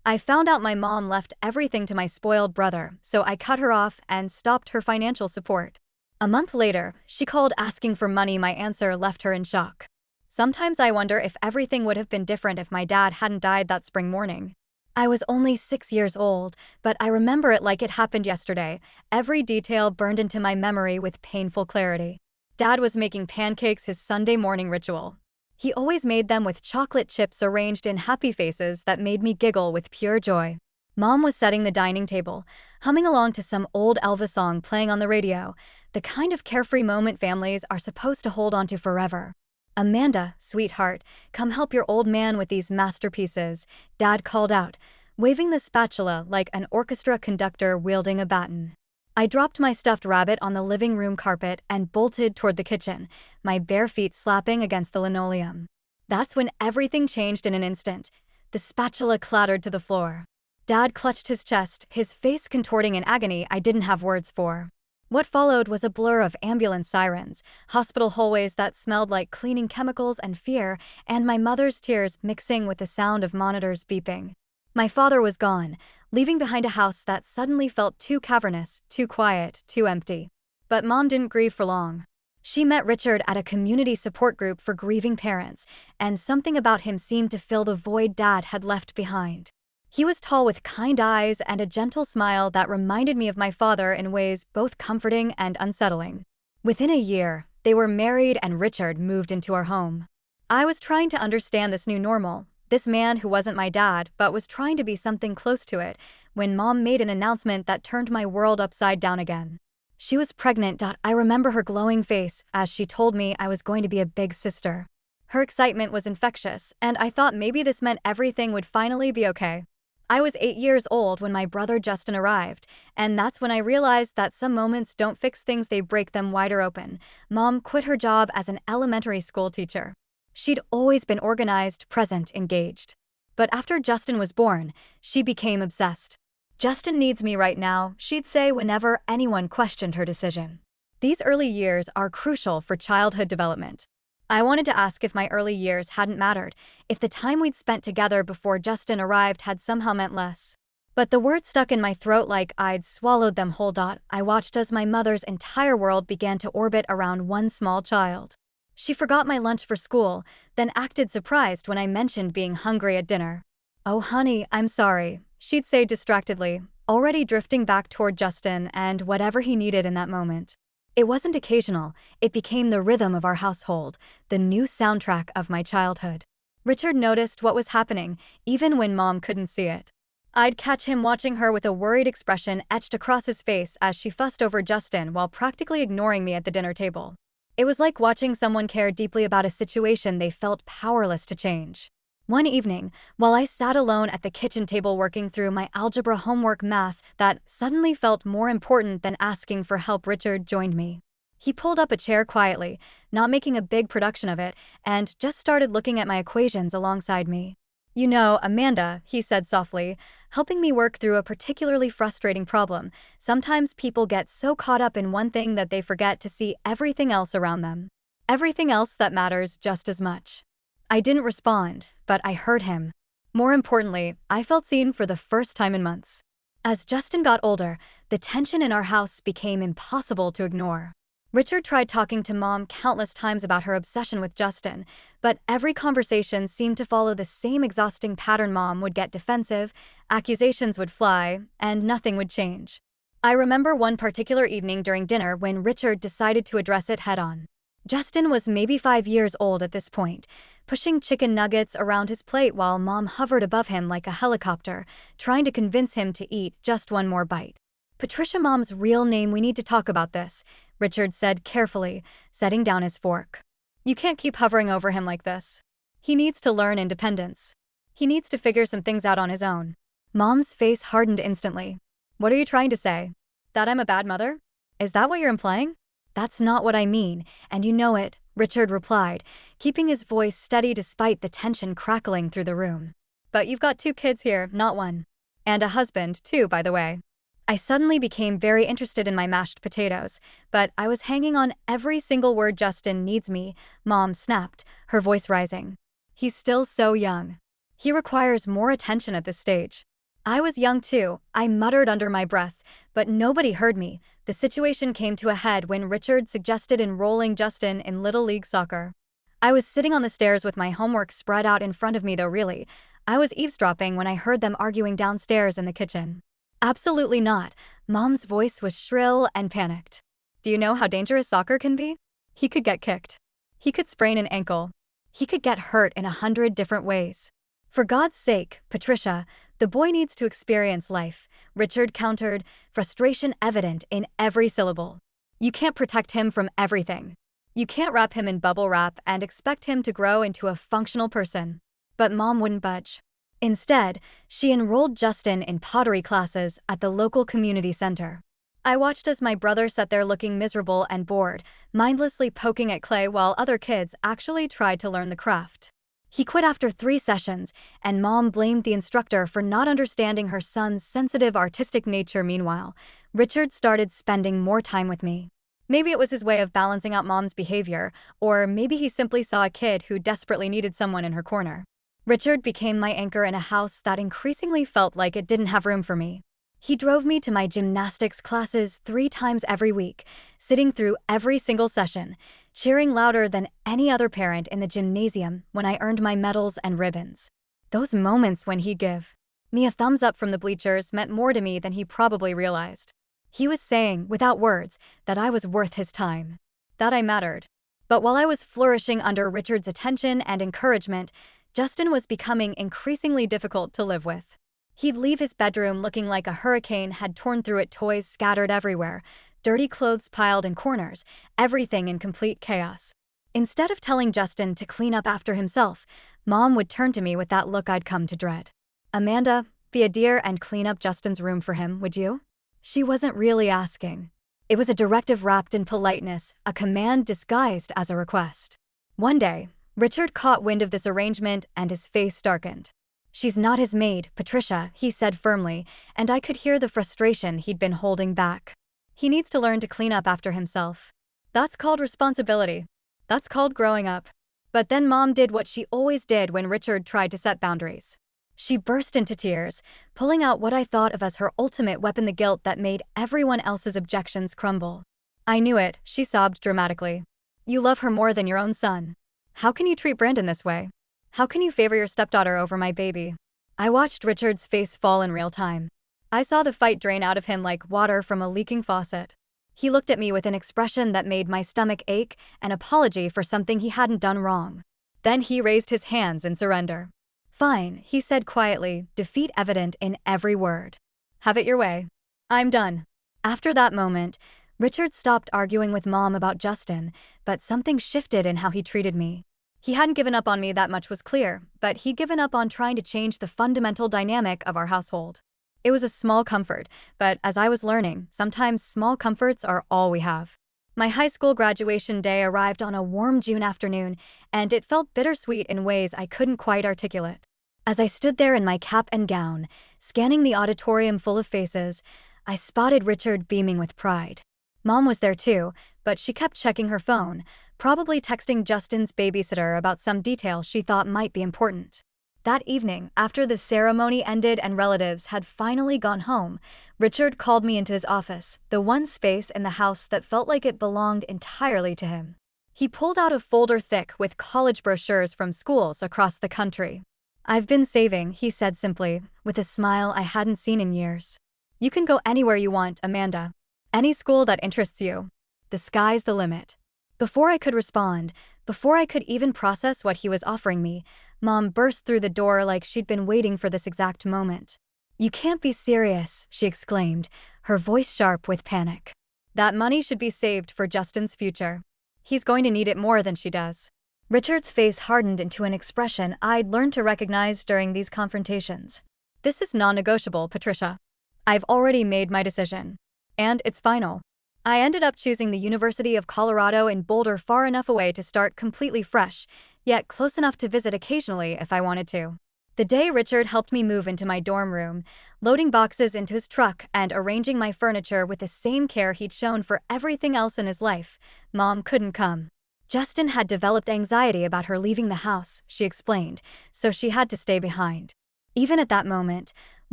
I found out my mom left everything to my spoiled brother, so I cut her off and stopped her financial support. A month later, she called asking for money. My answer left her in shock. Sometimes I wonder if everything would have been different if my dad hadn't died that spring morning. I was only 6 years old, but I remember it like it happened yesterday, every detail burned into my memory with painful clarity. Dad was making pancakes his Sunday morning ritual. He always made them with chocolate chips arranged in happy faces that made me giggle with pure joy. Mom was setting the dining table, humming along to some old Elvis song playing on the radio, the kind of carefree moment families are supposed to hold on to forever. "Amanda, sweetheart, come help your old man with these masterpieces," Dad called out, waving the spatula like an orchestra conductor wielding a baton. I dropped my stuffed rabbit on the living room carpet and bolted toward the kitchen, my bare feet slapping against the linoleum. That's when everything changed in an instant. The spatula clattered to the floor. Dad clutched his chest, his face contorting in agony I didn't have words for. What followed was a blur of ambulance sirens, hospital hallways that smelled like cleaning chemicals and fear, and my mother's tears mixing with the sound of monitors beeping. My father was gone, leaving behind a house that suddenly felt too cavernous, too quiet, too empty. But Mom didn't grieve for long. She met Richard at a community support group for grieving parents, and something about him seemed to fill the void Dad had left behind. He was tall with kind eyes and a gentle smile that reminded me of my father in ways both comforting and unsettling. Within a year, they were married and Richard moved into our home. I was trying to understand this new normal, this man who wasn't my dad but was trying to be something close to it, when Mom made an announcement that turned my world upside down again. She was pregnant. I remember her glowing face as she told me I was going to be a big sister. Her excitement was infectious, and I thought maybe this meant everything would finally be okay. I was 8 years old when my brother Justin arrived, and that's when I realized that some moments don't fix things, they break them wider open. Mom quit her job as an elementary school teacher. She'd always been organized, present, engaged. But after Justin was born, she became obsessed. "Justin needs me right now," she'd say whenever anyone questioned her decision. These early years are crucial for childhood development. I wanted to ask if my early years hadn't mattered, if the time we'd spent together before Justin arrived had somehow meant less. But the words stuck in my throat like I'd swallowed them whole. I watched as my mother's entire world began to orbit around one small child. She forgot my lunch for school, then acted surprised when I mentioned being hungry at dinner. "Oh honey, I'm sorry," she'd say distractedly, already drifting back toward Justin and whatever he needed in that moment. It wasn't occasional, it became the rhythm of our household, the new soundtrack of my childhood. Richard noticed what was happening, even when Mom couldn't see it. I'd catch him watching her with a worried expression etched across his face as she fussed over Justin while practically ignoring me at the dinner table. It was like watching someone care deeply about a situation they felt powerless to change. One evening, while I sat alone at the kitchen table working through my algebra homework math that suddenly felt more important than asking for help, Richard joined me. He pulled up a chair quietly, not making a big production of it, and just started looking at my equations alongside me. "You know, Amanda," he said softly, helping me work through a particularly frustrating problem, "sometimes people get so caught up in one thing that they forget to see everything else around them. Everything else that matters just as much." I didn't respond, but I heard him. More importantly, I felt seen for the first time in months. As Justin got older, the tension in our house became impossible to ignore. Richard tried talking to Mom countless times about her obsession with Justin, but every conversation seemed to follow the same exhausting pattern. Mom would get defensive, accusations would fly, and nothing would change. I remember one particular evening during dinner when Richard decided to address it head-on. Justin was maybe 5 years old at this point, pushing chicken nuggets around his plate while Mom hovered above him like a helicopter, trying to convince him to eat just one more bite. "Patricia, Mom's real name. We need to talk about this," Richard said carefully, setting down his fork. "You can't keep hovering over him like this. He needs to learn independence. He needs to figure some things out on his own." Mom's face hardened instantly. "What are you trying to say? That I'm a bad mother? Is that what you're implying?" "That's not what I mean, and you know it," Richard replied, keeping his voice steady despite the tension crackling through the room. "But you've got 2 kids here, not one. And a husband, too, by the way." I suddenly became very interested in my mashed potatoes, but I was hanging on every single word. "Justin needs me," Mom snapped, her voice rising. "He's still so young. He requires more attention at this stage." I was young too. I muttered under my breath, but nobody heard me. The situation came to a head when Richard suggested enrolling Justin in Little League soccer. I was sitting on the stairs with my homework spread out in front of me, though really, I was eavesdropping when I heard them arguing downstairs in the kitchen. Absolutely not. Mom's voice was shrill and panicked. Do you know how dangerous soccer can be? He could get kicked. He could sprain an ankle. He could get hurt in 100 different ways. For God's sake, Patricia, the boy needs to experience life, Richard countered, frustration evident in every syllable. You can't protect him from everything. You can't wrap him in bubble wrap and expect him to grow into a functional person. But Mom wouldn't budge. Instead, she enrolled Justin in pottery classes at the local community center. I watched as my brother sat there looking miserable and bored, mindlessly poking at clay while other kids actually tried to learn the craft. He quit after 3 sessions, and Mom blamed the instructor for not understanding her son's sensitive artistic nature. Meanwhile, Richard started spending more time with me. Maybe it was his way of balancing out Mom's behavior, or maybe he simply saw a kid who desperately needed someone in her corner. Richard became my anchor in a house that increasingly felt like it didn't have room for me. He drove me to my gymnastics classes 3 times every week, sitting through every single session, cheering louder than any other parent in the gymnasium when I earned my medals and ribbons. Those moments when he'd give me a thumbs up from the bleachers meant more to me than he probably realized. He was saying, without words, that I was worth his time, that I mattered. But while I was flourishing under Richard's attention and encouragement, Justin was becoming increasingly difficult to live with. He'd leave his bedroom looking like a hurricane had torn through it, toys scattered everywhere, dirty clothes piled in corners, everything in complete chaos. Instead of telling Justin to clean up after himself, Mom would turn to me with that look I'd come to dread. "Amanda, be a dear and clean up Justin's room for him, would you?" She wasn't really asking. It was a directive wrapped in politeness, a command disguised as a request. One day, Richard caught wind of this arrangement and his face darkened. "She's not his maid, Patricia," he said firmly, and I could hear the frustration he'd been holding back. "He needs to learn to clean up after himself. That's called responsibility. That's called growing up." But then Mom did what she always did when Richard tried to set boundaries. She burst into tears, pulling out what I thought of as her ultimate weapon, the guilt that made everyone else's objections crumble. "I knew it," she sobbed dramatically. "You love her more than your own son. How can you treat Brandon this way? How can you favor your stepdaughter over my baby?" I watched Richard's face fall in real time. I saw the fight drain out of him like water from a leaking faucet. He looked at me with an expression that made my stomach ache, an apology for something he hadn't done wrong. Then he raised his hands in surrender. "Fine," he said quietly, defeat evident in every word. "Have it your way. I'm done." After that moment, Richard stopped arguing with Mom about Justin, but something shifted in how he treated me. He hadn't given up on me, that much was clear, but he'd given up on trying to change the fundamental dynamic of our household. It was a small comfort, but as I was learning, sometimes small comforts are all we have. My high school graduation day arrived on a warm June afternoon, and it felt bittersweet in ways I couldn't quite articulate. As I stood there in my cap and gown, scanning the auditorium full of faces, I spotted Richard beaming with pride. Mom was there too, but she kept checking her phone, probably texting Justin's babysitter about some detail she thought might be important. That evening, after the ceremony ended and relatives had finally gone home, Richard called me into his office, the one space in the house that felt like it belonged entirely to him. He pulled out a folder thick with college brochures from schools across the country. "I've been saving," he said simply, with a smile I hadn't seen in years. "You can go anywhere you want, Amanda. Any school that interests you. The sky's the limit." Before I could respond, before I could even process what he was offering me, Mom burst through the door like she'd been waiting for this exact moment. "You can't be serious," she exclaimed, her voice sharp with panic. "That money should be saved for Justin's future. He's going to need it more than she does." Richard's face hardened into an expression I'd learned to recognize during these confrontations. "This is non-negotiable, Patricia. I've already made my decision. And it's final." I ended up choosing the University of Colorado in Boulder, far enough away to start completely fresh, yet close enough to visit occasionally if I wanted to. The day Richard helped me move into my dorm room, loading boxes into his truck and arranging my furniture with the same care he'd shown for everything else in his life, Mom couldn't come. Justin had developed anxiety about her leaving the house, she explained, so she had to stay behind. Even at that moment,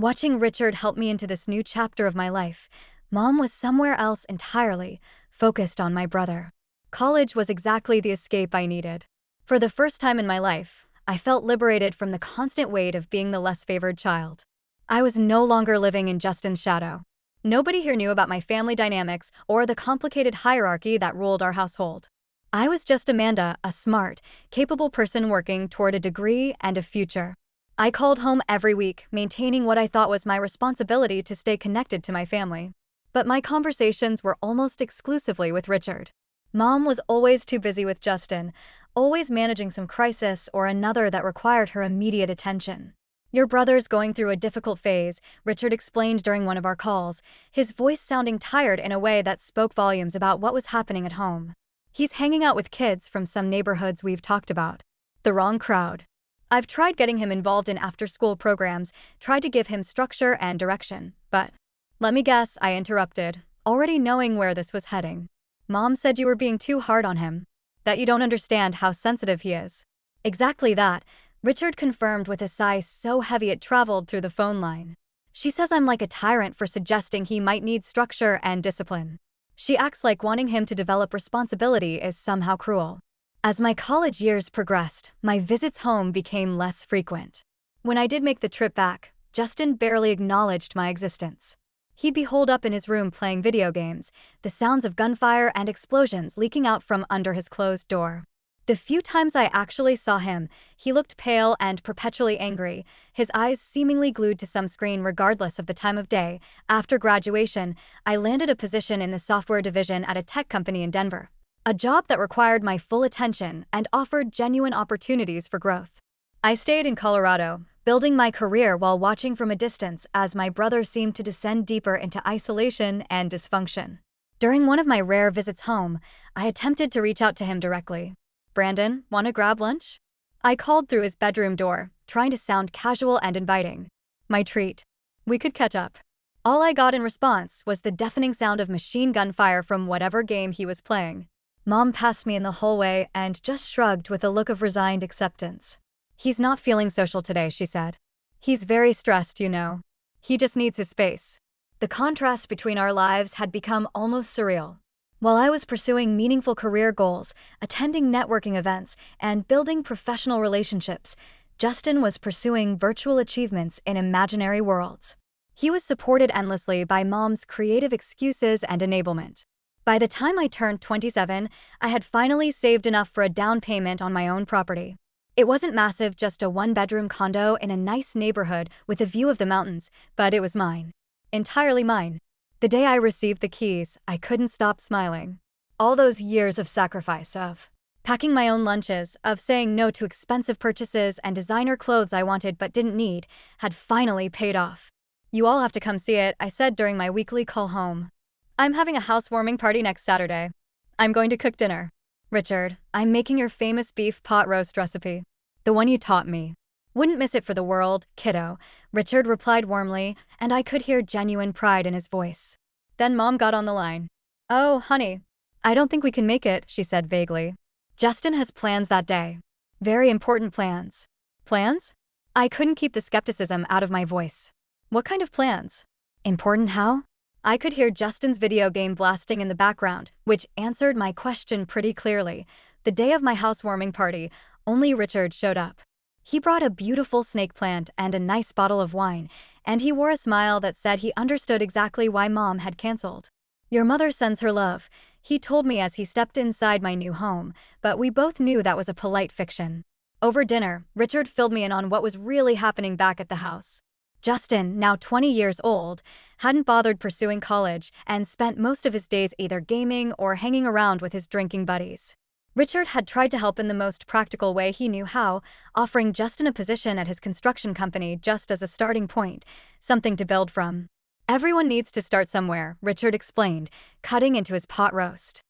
Watching Richard help me into this new chapter of my life, Mom was somewhere else entirely, focused on my brother. College was exactly the escape I needed. For the first time in my life, I felt liberated from the constant weight of being the less favored child. I was no longer living in Justin's shadow. Nobody here knew about my family dynamics or the complicated hierarchy that ruled our household. I was just Amanda, a smart, capable person working toward a degree and a future. I called home every week, maintaining what I thought was my responsibility to stay connected to my family. But my conversations were almost exclusively with Richard. Mom was always too busy with Justin, always managing some crisis or another that required her immediate attention. "Your brother's going through a difficult phase," Richard explained during one of our calls, his voice sounding tired in a way that spoke volumes about what was happening at home. "He's hanging out with kids from some neighborhoods we've talked about. The wrong crowd. I've tried getting him involved in after-school programs, tried to give him structure and direction, but..." "Let me guess," I interrupted, already knowing where this was heading. "Mom said you were being too hard on him. That you don't understand how sensitive he is." "Exactly that," Richard confirmed with a sigh so heavy it traveled through the phone line. "She says I'm like a tyrant for suggesting he might need structure and discipline. She acts like wanting him to develop responsibility is somehow cruel." As my college years progressed, my visits home became less frequent. When I did make the trip back, Justin barely acknowledged my existence. He'd be holed up in his room playing video games, the sounds of gunfire and explosions leaking out from under his closed door. The few times I actually saw him, he looked pale and perpetually angry, his eyes seemingly glued to some screen regardless of the time of day. After graduation, I landed a position in the software division at a tech company in Denver, a job that required my full attention and offered genuine opportunities for growth. I stayed in Colorado, building my career while watching from a distance as my brother seemed to descend deeper into isolation and dysfunction. During one of my rare visits home, I attempted to reach out to him directly. "Brandon, wanna grab lunch?" I called through his bedroom door, trying to sound casual and inviting. My treat. We could catch up. All I got in response was the deafening sound of machine gun fire from whatever game he was playing. Mom passed me in the hallway and just shrugged with a look of resigned acceptance. "He's not feeling social today," she said. "He's very stressed, you know. He just needs his space." The contrast between our lives had become almost surreal. While I was pursuing meaningful career goals, attending networking events, and building professional relationships, Justin was pursuing virtual achievements in imaginary worlds. He was supported endlessly by Mom's creative excuses and enablement. By the time I turned 27, I had finally saved enough for a down payment on my own property. It wasn't massive, just a one-bedroom condo in a nice neighborhood with a view of the mountains, but it was mine. Entirely mine. The day I received the keys, I couldn't stop smiling. All those years of sacrifice, of packing my own lunches, of saying no to expensive purchases and designer clothes I wanted but didn't need, had finally paid off. "You all have to come see it," I said during my weekly call home. "I'm having a housewarming party next Saturday. I'm going to cook dinner. Richard, I'm making your famous beef pot roast recipe. The one you taught me. Wouldn't miss it for the world, kiddo," Richard replied warmly, and I could hear genuine pride in his voice. Then Mom got on the line. "Oh, honey, I don't think we can make it," she said vaguely. "Justin has plans that day. Very important plans." "Plans?" I couldn't keep the skepticism out of my voice. "What kind of plans? Important how?" I could hear Justin's video game blasting in the background, which answered my question pretty clearly. The day of my housewarming party, only Richard showed up. He brought a beautiful snake plant and a nice bottle of wine, and he wore a smile that said he understood exactly why Mom had canceled. "Your mother sends her love," he told me as he stepped inside my new home, but we both knew that was a polite fiction. Over dinner, Richard filled me in on what was really happening back at the house. Justin, now 20 years old, hadn't bothered pursuing college and spent most of his days either gaming or hanging around with his drinking buddies. Richard had tried to help in the most practical way he knew how, offering Justin a position at his construction company just as a starting point, something to build from. "Everyone needs to start somewhere," Richard explained, cutting into his pot roast.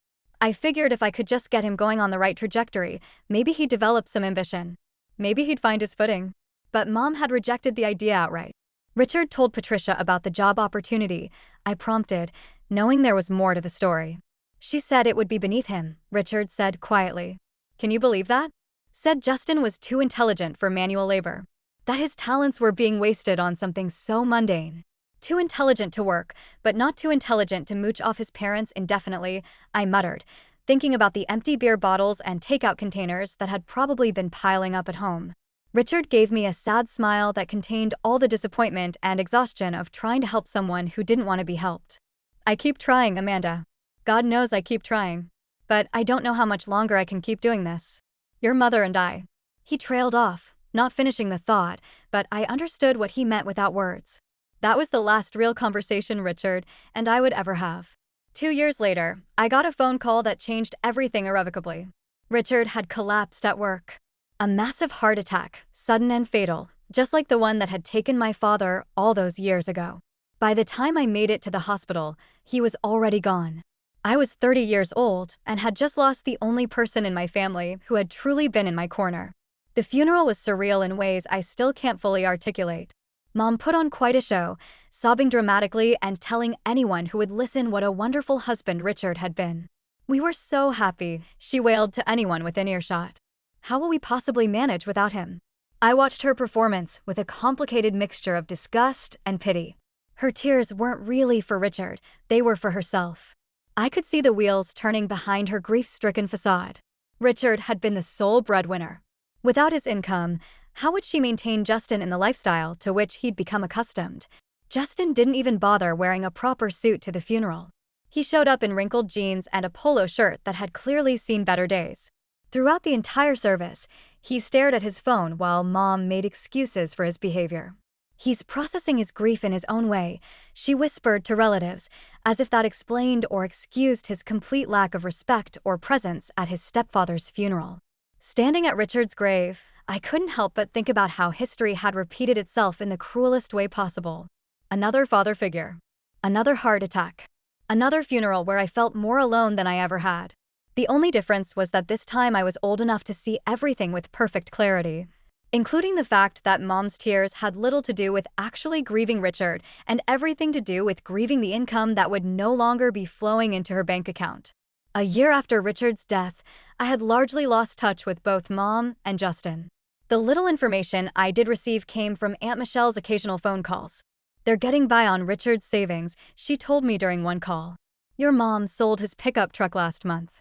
"I figured if I could just get him going on the right trajectory, maybe he'd develop some ambition. Maybe he'd find his footing." But Mom had rejected the idea outright. Richard told Patricia about the job opportunity, I prompted, knowing there was more to the story. "She said it would be beneath him," Richard said quietly. "Can you believe that?" Said Justin was too intelligent for manual labor. that his talents were being wasted on something so mundane. Too intelligent to work, but not too intelligent to mooch off his parents indefinitely, I muttered, thinking about the empty beer bottles and takeout containers that had probably been piling up at home. Richard gave me a sad smile that contained all the disappointment and exhaustion of trying to help someone who didn't want to be helped. I keep trying, Amanda. God knows I keep trying. But I don't know how much longer I can keep doing this. Your mother and I. He trailed off, not finishing the thought, but I understood what he meant without words. That was the last real conversation Richard and I would ever have. 2 years later, I got a phone call that changed everything irrevocably. Richard had collapsed at work. A massive heart attack, sudden and fatal, just like the one that had taken my father all those years ago. By the time I made it to the hospital, he was already gone. I was 30 years old and had just lost the only person in my family who had truly been in my corner. The funeral was surreal in ways I still can't fully articulate. Mom put on quite a show, sobbing dramatically and telling anyone who would listen what a wonderful husband Richard had been. We were so happy, she wailed to anyone within earshot. How will we possibly manage without him? I watched her performance with a complicated mixture of disgust and pity. Her tears weren't really for Richard, they were for herself. I could see the wheels turning behind her grief-stricken facade. Richard had been the sole breadwinner. Without his income, how would she maintain Justin in the lifestyle to which he'd become accustomed? Justin didn't even bother wearing a proper suit to the funeral. He showed up in wrinkled jeans and a polo shirt that had clearly seen better days. Throughout the entire service, he stared at his phone while Mom made excuses for his behavior. He's processing his grief in his own way, she whispered to relatives, as if that explained or excused his complete lack of respect or presence at his stepfather's funeral. Standing at Richard's grave, I couldn't help but think about how history had repeated itself in the cruelest way possible. Another father figure. Another heart attack. Another funeral where I felt more alone than I ever had. The only difference was that this time I was old enough to see everything with perfect clarity, including the fact that Mom's tears had little to do with actually grieving Richard and everything to do with grieving the income that would no longer be flowing into her bank account. A year after Richard's death, I had largely lost touch with both Mom and Justin. The little information I did receive came from Aunt Michelle's occasional phone calls. They're getting by on Richard's savings, she told me during one call. Your mom sold his pickup truck last month.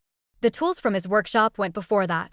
The tools from his workshop went before that.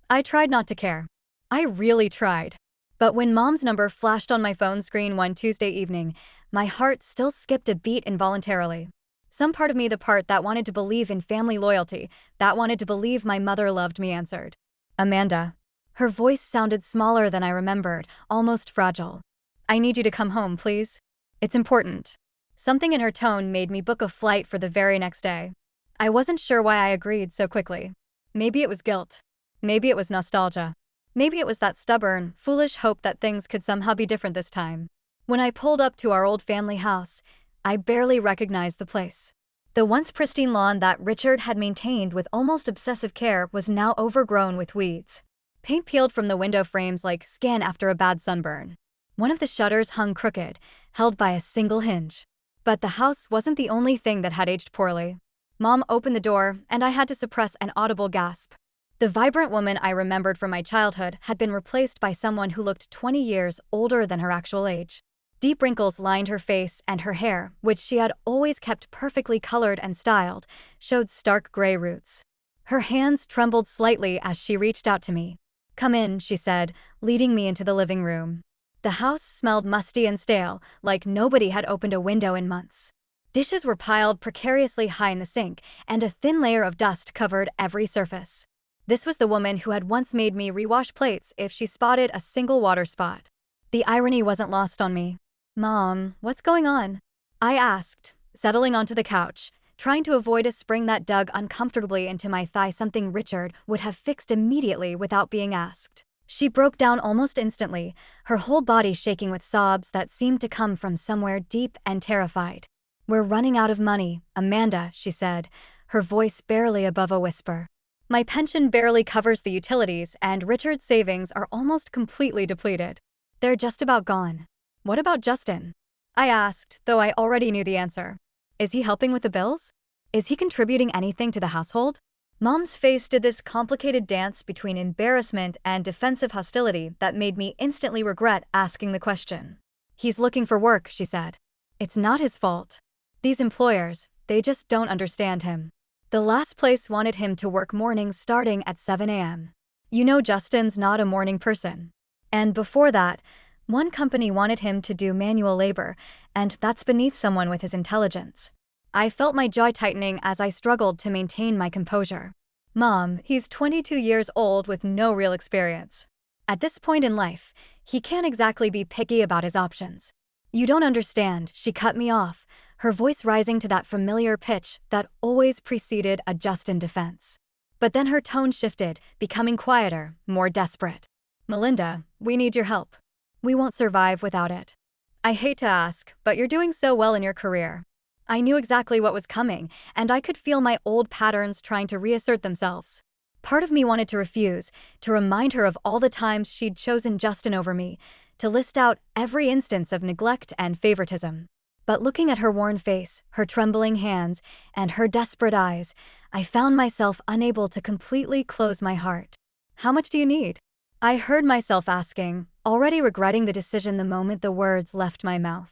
I tried not to care. I really tried. But when Mom's number flashed on my phone screen one Tuesday evening, my heart still skipped a beat involuntarily. Some part of me, the part that wanted to believe in family loyalty, that wanted to believe my mother loved me, answered. Amanda. Her voice sounded smaller than I remembered, almost fragile. I need you to come home, please. It's important. Something in her tone made me book a flight for the very next day. I wasn't sure why I agreed so quickly. Maybe it was guilt. Maybe it was nostalgia. Maybe it was that stubborn, foolish hope that things could somehow be different this time. When I pulled up to our old family house, I barely recognized the place. The once pristine lawn that Richard had maintained with almost obsessive care was now overgrown with weeds. Paint peeled from the window frames like skin after a bad sunburn. One of the shutters hung crooked, held by a single hinge. But the house wasn't the only thing that had aged poorly. Mom opened the door, and I had to suppress an audible gasp. The vibrant woman I remembered from my childhood had been replaced by someone who looked 20 years older than her actual age. Deep wrinkles lined her face, and her hair, which she had always kept perfectly colored and styled, showed stark gray roots. Her hands trembled slightly as she reached out to me. Come in, she said, leading me into the living room. The house smelled musty and stale, like nobody had opened a window in months. Dishes were piled precariously high in the sink, and a thin layer of dust covered every surface. This was the woman who had once made me rewash plates if she spotted a single water spot. The irony wasn't lost on me. Mom, what's going on? I asked, settling onto the couch, trying to avoid a spring that dug uncomfortably into my thigh, something Richard would have fixed immediately without being asked. She broke down almost instantly, her whole body shaking with sobs that seemed to come from somewhere deep and terrified. We're running out of money, Amanda, she said, her voice barely above a whisper. My pension barely covers the utilities, and Richard's savings are almost completely depleted. They're just about gone. What about Justin? I asked, though I already knew the answer. Is he helping with the bills? Is he contributing anything to the household? Mom's face did this complicated dance between embarrassment and defensive hostility that made me instantly regret asking the question. He's looking for work, she said. It's not his fault. These employers, they just don't understand him. The last place wanted him to work mornings starting at 7 a.m. You know Justin's not a morning person. And before that, one company wanted him to do manual labor, and that's beneath someone with his intelligence. I felt my jaw tightening as I struggled to maintain my composure. Mom, he's 22 years old with no real experience. At this point in life, he can't exactly be picky about his options. You don't understand, she cut me off, her voice rising to that familiar pitch that always preceded a Justin defense. But then her tone shifted, becoming quieter, more desperate. Melinda, we need your help. We won't survive without it. I hate to ask, but you're doing so well in your career. I knew exactly what was coming, and I could feel my old patterns trying to reassert themselves. Part of me wanted to refuse, to remind her of all the times she'd chosen Justin over me, to list out every instance of neglect and favoritism. But looking at her worn face, her trembling hands, and her desperate eyes, I found myself unable to completely close my heart. How much do you need? I heard myself asking, already regretting the decision the moment the words left my mouth.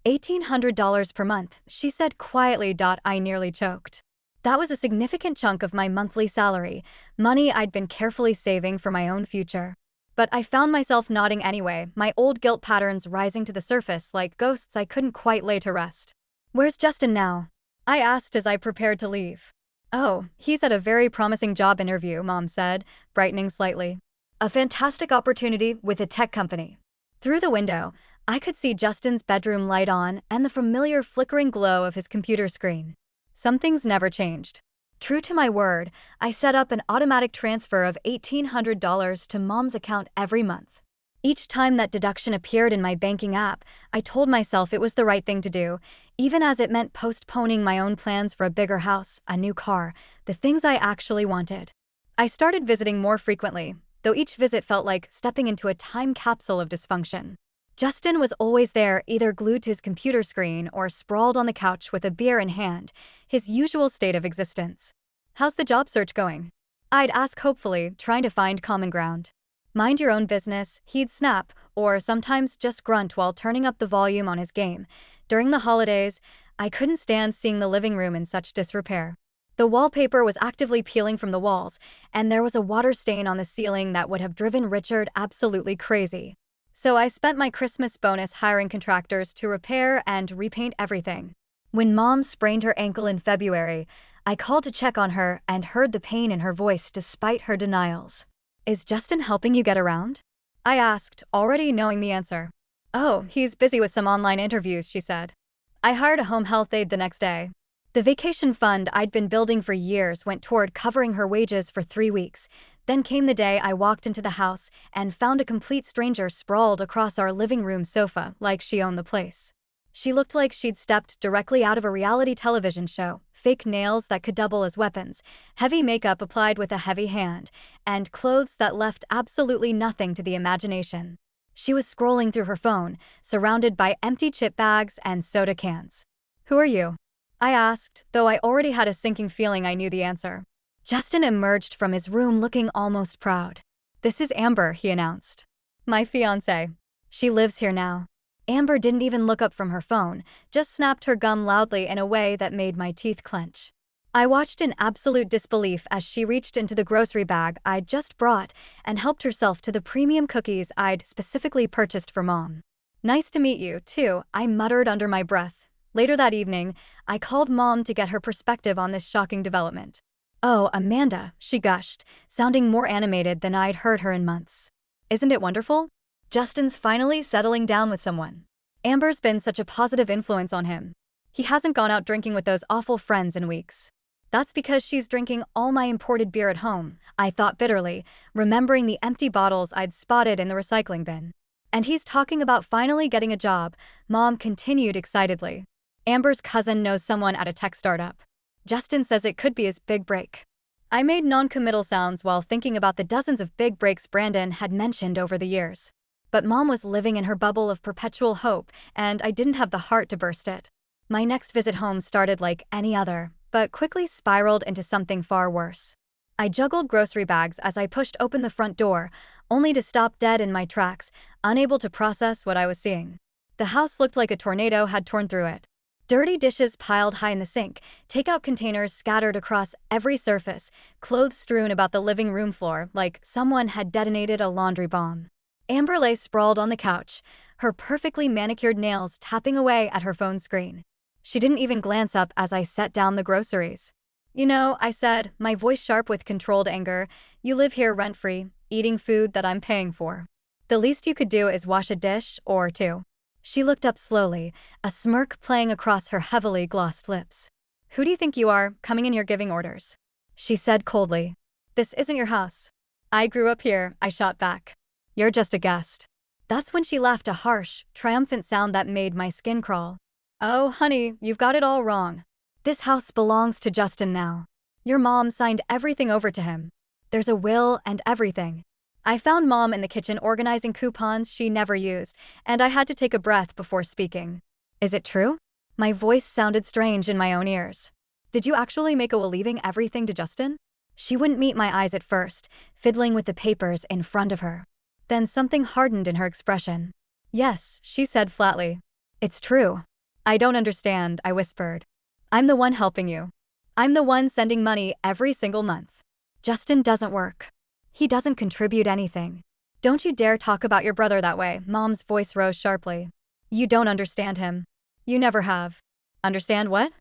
$1,800 per month, she said quietly. I nearly choked. That was a significant chunk of my monthly salary, money I'd been carefully saving for my own future. But I found myself nodding anyway, my old guilt patterns rising to the surface like ghosts I couldn't quite lay to rest. Where's Justin now? I asked as I prepared to leave. Oh, he's at a very promising job interview, Mom said, brightening slightly. A fantastic opportunity with a tech company. Through the window, I could see Justin's bedroom light on and the familiar flickering glow of his computer screen. Some things never changed. True to my word, I set up an automatic transfer of $1,800 to Mom's account every month. Each time that deduction appeared in my banking app, I told myself it was the right thing to do, even as it meant postponing my own plans for a bigger house, a new car, the things I actually wanted. I started visiting more frequently, though each visit felt like stepping into a time capsule of dysfunction. Justin was always there, either glued to his computer screen or sprawled on the couch with a beer in hand, his usual state of existence. How's the job search going? I'd ask hopefully, trying to find common ground. Mind your own business, he'd snap, or sometimes just grunt while turning up the volume on his game. During the holidays, I couldn't stand seeing the living room in such disrepair. The wallpaper was actively peeling from the walls, and there was a water stain on the ceiling that would have driven Richard absolutely crazy. So I spent my Christmas bonus hiring contractors to repair and repaint everything. When Mom sprained her ankle in February, I called to check on her and heard the pain in her voice despite her denials. Is Justin helping you get around? I asked, already knowing the answer. Oh, he's busy with some online interviews, she said. I hired a home health aide the next day. The vacation fund I'd been building for years went toward covering her wages for 3 weeks. Then came the day I walked into the house and found a complete stranger sprawled across our living room sofa like she owned the place. She looked like she'd stepped directly out of a reality television show, fake nails that could double as weapons, heavy makeup applied with a heavy hand, and clothes that left absolutely nothing to the imagination. She was scrolling through her phone, surrounded by empty chip bags and soda cans. Who are you? I asked, though I already had a sinking feeling I knew the answer. Justin emerged from his room looking almost proud. This is Amber, he announced. My fiancée. She lives here now. Amber didn't even look up from her phone, just snapped her gum loudly in a way that made my teeth clench. I watched in absolute disbelief as she reached into the grocery bag I'd just brought and helped herself to the premium cookies I'd specifically purchased for Mom. Nice to meet you, too, I muttered under my breath. Later that evening, I called Mom to get her perspective on this shocking development. Oh, Amanda, she gushed, sounding more animated than I'd heard her in months. Isn't it wonderful? Justin's finally settling down with someone. Amber's been such a positive influence on him. He hasn't gone out drinking with those awful friends in weeks. That's because she's drinking all my imported beer at home, I thought bitterly, remembering the empty bottles I'd spotted in the recycling bin. And he's talking about finally getting a job, Mom continued excitedly. Amber's cousin knows someone at a tech startup. Justin says it could be his big break. I made non-committal sounds while thinking about the dozens of big breaks Brandon had mentioned over the years. But Mom was living in her bubble of perpetual hope, and I didn't have the heart to burst it. My next visit home started like any other, but quickly spiraled into something far worse. I juggled grocery bags as I pushed open the front door, only to stop dead in my tracks, unable to process what I was seeing. The house looked like a tornado had torn through it. Dirty dishes piled high in the sink, takeout containers scattered across every surface, clothes strewn about the living room floor like someone had detonated a laundry bomb. Amber lay sprawled on the couch, her perfectly manicured nails tapping away at her phone screen. She didn't even glance up as I set down the groceries. "You know," I said, my voice sharp with controlled anger, "you live here rent-free, eating food that I'm paying for. The least you could do is wash a dish or two." She looked up slowly, a smirk playing across her heavily glossed lips. "Who do you think you are, coming in here giving orders?" She said coldly. "This isn't your house." "I grew up here," I shot back. "You're just a guest." That's when she laughed, a harsh, triumphant sound that made my skin crawl. "Oh, honey, you've got it all wrong. This house belongs to Justin now. Your mom signed everything over to him. There's a will and everything." I found Mom in the kitchen organizing coupons she never used, and I had to take a breath before speaking. "Is it true?" My voice sounded strange in my own ears. "Did you actually make a will leaving everything to Justin?" She wouldn't meet my eyes at first, fiddling with the papers in front of her. Then something hardened in her expression. "Yes," she said flatly. "It's true." "I don't understand," I whispered. "I'm the one helping you. I'm the one sending money every single month. Justin doesn't work. He doesn't contribute anything." "Don't you dare talk about your brother that way," Mom's voice rose sharply. "You don't understand him. You never have." "Understand what?"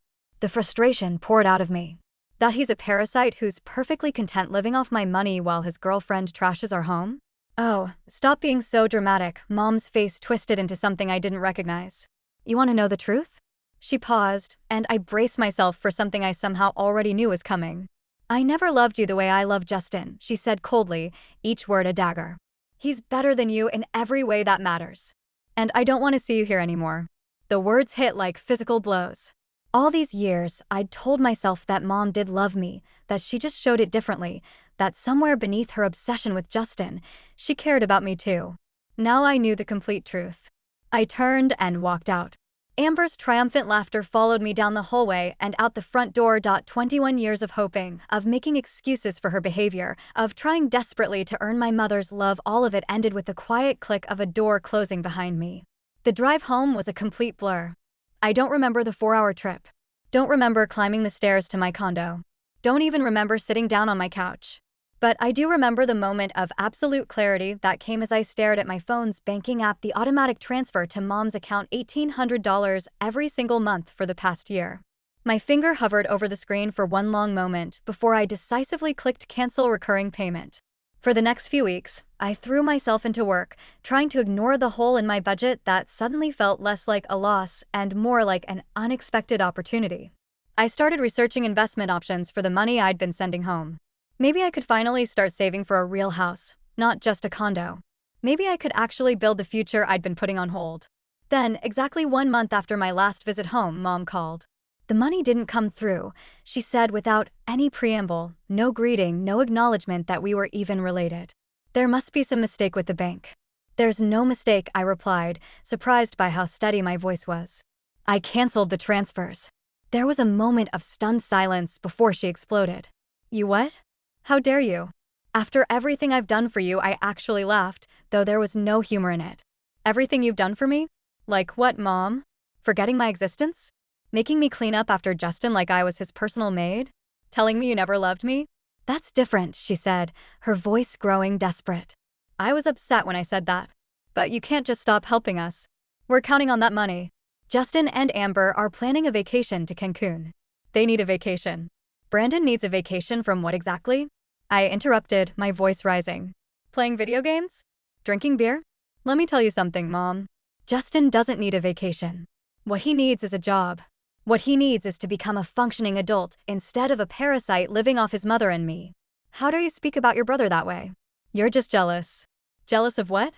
The frustration poured out of me. "That he's a parasite who's perfectly content living off my money while his girlfriend trashes our home?" "Oh, stop being so dramatic." Mom's face twisted into something I didn't recognize. "You want to know the truth?" She paused, and I braced myself for something I somehow already knew was coming. "I never loved you the way I love Justin," she said coldly, each word a dagger. "He's better than you in every way that matters. And I don't want to see you here anymore." The words hit like physical blows. All these years, I'd told myself that Mom did love me, that she just showed it differently, that somewhere beneath her obsession with Justin, she cared about me too. Now I knew the complete truth. I turned and walked out. Amber's triumphant laughter followed me down the hallway and out the front door. 21 years of hoping, of making excuses for her behavior, of trying desperately to earn my mother's love, all of it ended with the quiet click of a door closing behind me. The drive home was a complete blur. I don't remember the 4-hour trip. Don't remember climbing the stairs to my condo. Don't even remember sitting down on my couch. But I do remember the moment of absolute clarity that came as I stared at my phone's banking app, the automatic transfer to Mom's account, $1,800 every single month for the past year. My finger hovered over the screen for one long moment before I decisively clicked cancel recurring payment. For the next few weeks, I threw myself into work, trying to ignore the hole in my budget that suddenly felt less like a loss and more like an unexpected opportunity. I started researching investment options for the money I'd been sending home. Maybe I could finally start saving for a real house, not just a condo. Maybe I could actually build the future I'd been putting on hold. Then, exactly 1 month after my last visit home, Mom called. The money didn't come through, she said without any preamble, no greeting, no acknowledgement that we were even related. "There must be some mistake with the bank." "There's no mistake," I replied, surprised by how steady my voice was. "I canceled the transfers." There was a moment of stunned silence before she exploded. "You what? How dare you? After everything I've done for you," I actually laughed, though there was no humor in it. "Everything you've done for me? Like what, Mom? Forgetting my existence? Making me clean up after Justin like I was his personal maid? Telling me you never loved me?" "That's different," she said, her voice growing desperate. "I was upset when I said that. But you can't just stop helping us. We're counting on that money. Justin and Amber are planning a vacation to Cancun. They need a vacation." "Brandon needs a vacation from what exactly?" I interrupted, my voice rising. "Playing video games? Drinking beer? Let me tell you something, Mom. Justin doesn't need a vacation. What he needs is a job. What he needs is to become a functioning adult instead of a parasite living off his mother and me." "How dare you speak about your brother that way? You're just jealous." "Jealous of what?"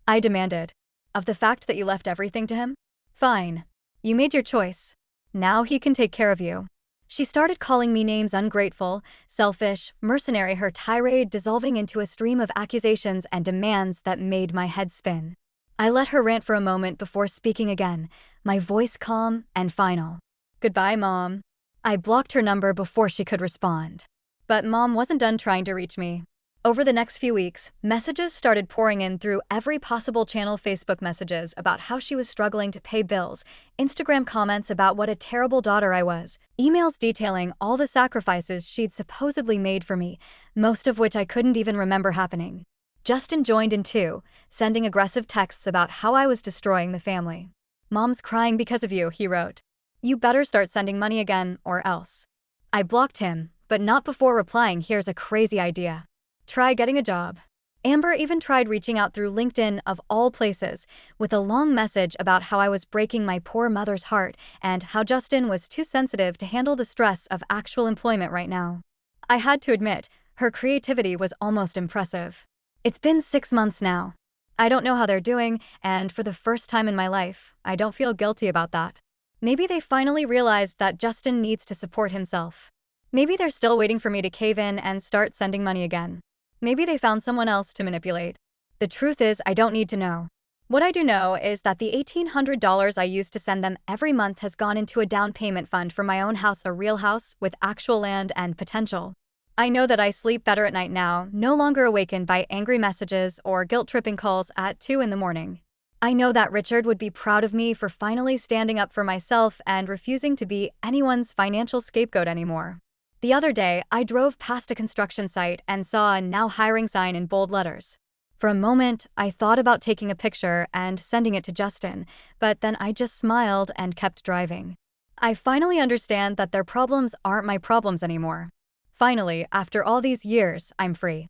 I demanded. "Of the fact that you left everything to him? Fine. You made your choice. Now he can take care of you." She started calling me names: ungrateful, selfish, mercenary, her tirade dissolving into a stream of accusations and demands that made my head spin. I let her rant for a moment before speaking again, my voice calm and final. "Goodbye, Mom." I blocked her number before she could respond. But Mom wasn't done trying to reach me. Over the next few weeks, messages started pouring in through every possible channel: Facebook messages about how she was struggling to pay bills, Instagram comments about what a terrible daughter I was, emails detailing all the sacrifices she'd supposedly made for me, most of which I couldn't even remember happening. Justin joined in too, sending aggressive texts about how I was destroying the family. "Mom's crying because of you," he wrote. "You better start sending money again, or else." I blocked him, but not before replying, "Here's a crazy idea. Try getting a job." Amber even tried reaching out through LinkedIn, of all places, with a long message about how I was breaking my poor mother's heart and how Justin was too sensitive to handle the stress of actual employment right now. I had to admit, her creativity was almost impressive. It's been 6 months now. I don't know how they're doing, and for the first time in my life, I don't feel guilty about that. Maybe they finally realized that Justin needs to support himself. Maybe they're still waiting for me to cave in and start sending money again. Maybe they found someone else to manipulate. The truth is, I don't need to know. What I do know is that the $1,800 I used to send them every month has gone into a down payment fund for my own house, a real house with actual land and potential. I know that I sleep better at night now, no longer awakened by angry messages or guilt-tripping calls at 2 in the morning. I know that Richard would be proud of me for finally standing up for myself and refusing to be anyone's financial scapegoat anymore. The other day, I drove past a construction site and saw a "now hiring" sign in bold letters. For a moment, I thought about taking a picture and sending it to Justin, but then I just smiled and kept driving. I finally understand that their problems aren't my problems anymore. Finally, after all these years, I'm free.